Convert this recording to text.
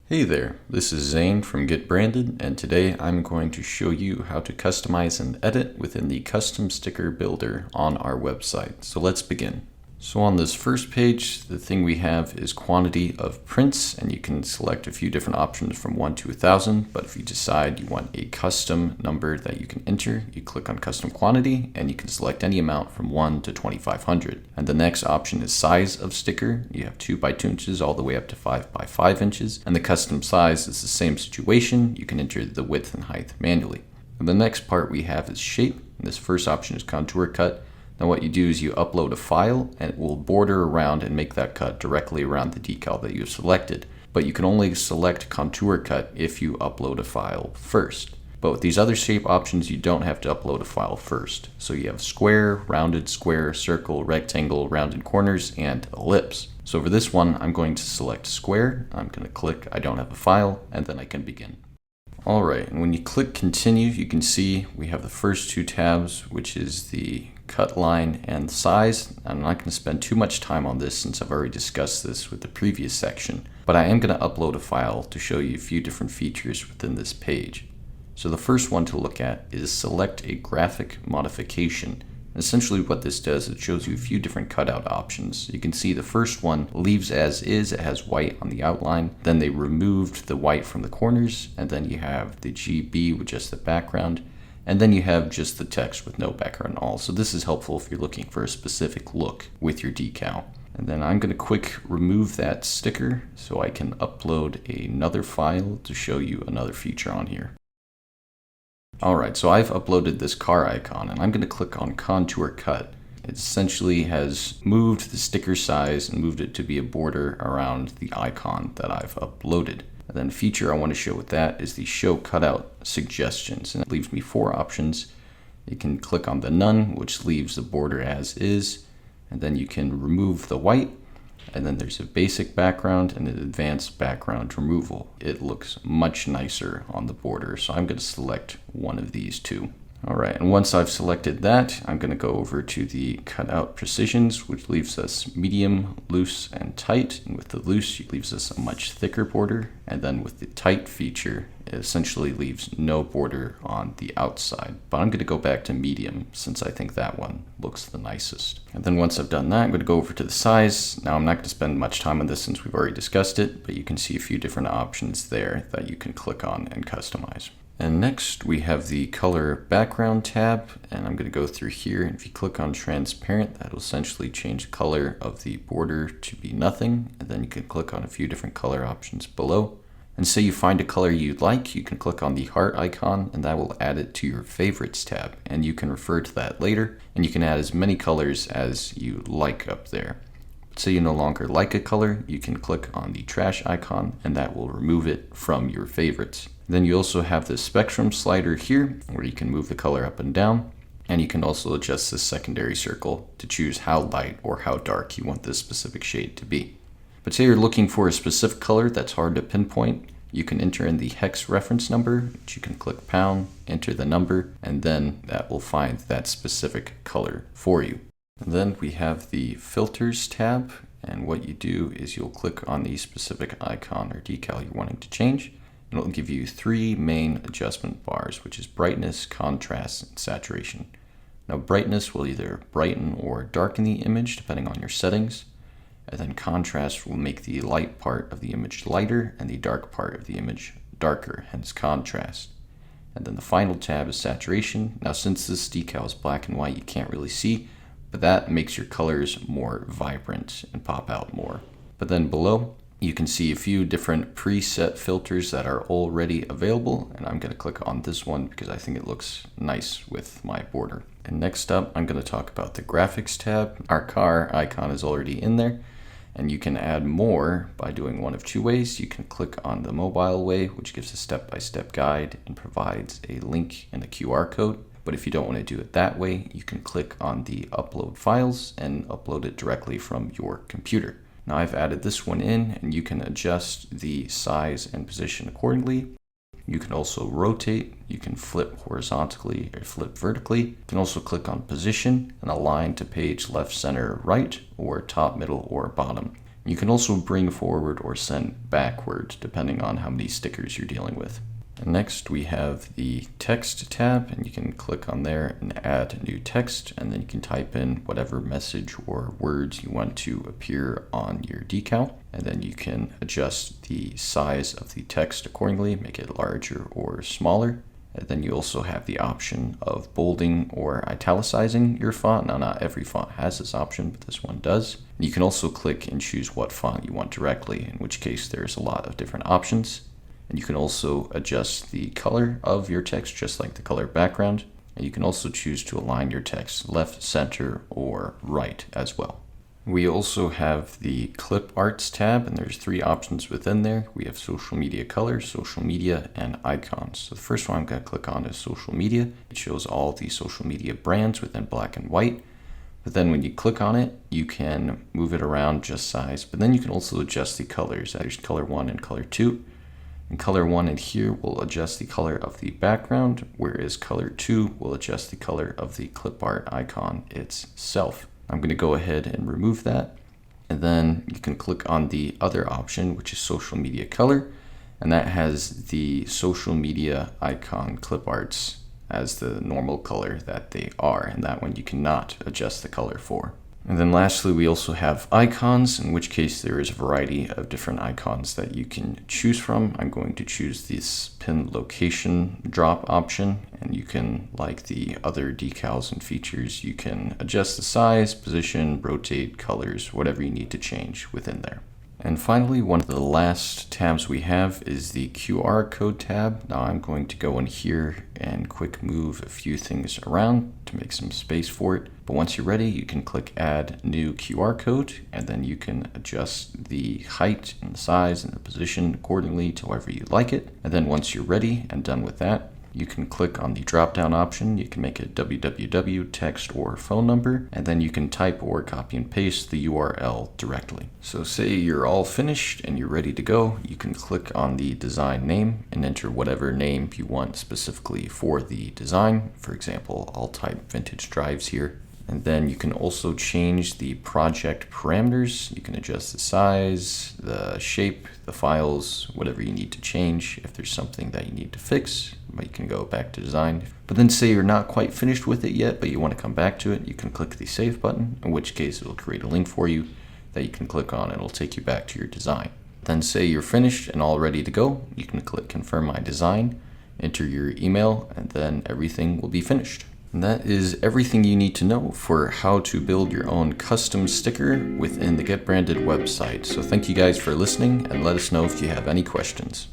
Hey there, this is Zane from GetBranded, and today I'm going to show you how to customize and edit within the Custom Sticker Builder on our website. So let's begin. So on this first page, the thing we have is quantity of prints, and you can select a few different options from 1 to 1,000, but if you decide you want a custom number that you can enter, you click on custom quantity, and you can select any amount from 1 to 2,500. And the next option is size of sticker. You have 2 by 2 inches all the way up to 5 by 5 inches, and the custom size is the same situation. You can enter the width and height manually. And the next part we have is shape. This first option is contour cut. Now what you do is you upload a file and it will border around and make that cut directly around the decal that you've selected. But you can only select contour cut if you upload a file first. But with these other shape options, you don't have to upload a file first. So you have square, rounded, square, circle, rectangle, rounded corners, and ellipse. So for this one, I'm going to select square. I'm going to click I don't have a file, and then I can begin. Alright, and when you click continue, you can see we have the first two tabs, which is the cut line and size. I'm not going to spend too much time on this since I've already discussed this with the previous section, but I am going to upload a file to show you a few different features within this page. So the first one to look at is select a graphic modification. Essentially what this does, it shows you a few different cutout options. You can see the first one leaves as is, it has white on the outline, then they removed the white from the corners, and then you have the GB with just the background, and then you have just the text with no background at all. So this is helpful if you're looking for a specific look with your decal. And then I'm going to quick remove that sticker so I can upload another file to show you another feature on here. Alright, so I've uploaded this car icon and I'm going to click on contour cut. It essentially has moved the sticker size and moved it to be a border around the icon that I've uploaded. And then the feature I want to show with that is the show cutout suggestions, and it leaves me 4 options. You can click on the none, which leaves the border as is, and then you can remove the white, and then there's a basic background and an advanced background removal. It looks much nicer on the border, so I'm going to select one of these two. Alright, and once I've selected that, I'm going to go over to the cutout precisions, which leaves us medium, loose, and tight. And with the loose, it leaves us a much thicker border. And then with the tight feature, it essentially leaves no border on the outside. But I'm going to go back to medium since I think that one looks the nicest. And then once I've done that, I'm going to go over to the size. Now I'm not going to spend much time on this since we've already discussed it, but you can see a few different options there that you can click on and customize. And next we have the color background tab, and I'm going to go through here, and if you click on transparent, that will essentially change the color of the border to be nothing, and then you can click on a few different color options below. And say you find a color you'd like, you can click on the heart icon and that will add it to your favorites tab, and you can refer to that later, and you can add as many colors as you like up there. Say you no longer like a color, you can click on the trash icon and that will remove it from your favorites. Then you also have the spectrum slider here where you can move the color up and down, and you can also adjust the secondary circle to choose how light or how dark you want this specific shade to be. But say you're looking for a specific color that's hard to pinpoint, you can enter in the hex reference number, which you can click pound, enter the number, and then that will find that specific color for you. And then we have the filters tab, and what you do is you'll click on the specific icon or decal you're wanting to change, and it'll give you 3 main adjustment bars, which is brightness, contrast, and saturation. Now brightness will either brighten or darken the image depending on your settings, and then contrast will make the light part of the image lighter and the dark part of the image darker, hence contrast. And then the final tab is saturation. Now since this decal is black and white, you can't really see, but that makes your colors more vibrant and pop out more. But then below, you can see a few different preset filters that are already available, and I'm going to click on this one because I think it looks nice with my border. And next up, I'm going to talk about the graphics tab. Our car icon is already in there, and you can add more by doing one of 2 ways. You can click on the mobile way, which gives a step-by-step guide and provides a link and a QR code. But if you don't want to do it that way, you can click on the upload files and upload it directly from your computer. Now I've added this one in, and you can adjust the size and position accordingly. You can also rotate, you can flip horizontally or flip vertically. You can also click on position and align to page left, center, right, or top, middle, or bottom. You can also bring forward or send backward depending on how many stickers you're dealing with. And next we have the text tab, and you can click on there and add new text, and then you can type in whatever message or words you want to appear on your decal, and then you can adjust the size of the text accordingly, make it larger or smaller. And then you also have the option of bolding or italicizing your font. Now, not every font has this option, but this one does. You can also click and choose what font you want directly, in which case there's a lot of different options. And you can also adjust the color of your text, just like the color background. And you can also choose to align your text left, center, or right as well. We also have the Clip Arts tab, and there's 3 options within there. We have social media color, social media, and icons. So the first one I'm going to click on is social media. It shows all the social media brands within black and white. But then when you click on it, you can move it around just size. But then you can also adjust the colors. There's color 1 and color 2. And color 1 in here will adjust the color of the background, whereas color 2 will adjust the color of the clip art icon itself. I'm going to go ahead and remove that. And then you can click on the other option, which is social media color. And that has the social media icon clip arts as the normal color that they are. And that one you cannot adjust the color for. And then lastly, we also have icons, in which case there is a variety of different icons that you can choose from. I'm going to choose this pin location drop option, and you can, like the other decals and features, you can adjust the size, position, rotate, colors, whatever you need to change within there. And finally, one of the last tabs we have is the QR code tab. Now I'm going to go in here and quick move a few things around to make some space for it. But once you're ready, you can click add new QR code, and then you can adjust the height and the size and the position accordingly to however you like it. And then once you're ready and done with that, you can click on the drop down option. You can make it www, text, or phone number, and then you can type or copy and paste the URL directly. So say you're all finished and you're ready to go, you can click on the design name and enter whatever name you want specifically for the design. For example, I'll type vintage drives here. And then you can also change the project parameters. You can adjust the size, the shape, the files, whatever you need to change. If there's something that you need to fix, you can go back to design. But then say you're not quite finished with it yet, but you want to come back to it, you can click the save button, in which case it'll create a link for you that you can click on and it'll take you back to your design. Then say you're finished and all ready to go, you can click confirm my design, enter your email, and then everything will be finished. And that is everything you need to know for how to build your own custom sticker within the GetBranded website. So thank you guys for listening, and let us know if you have any questions.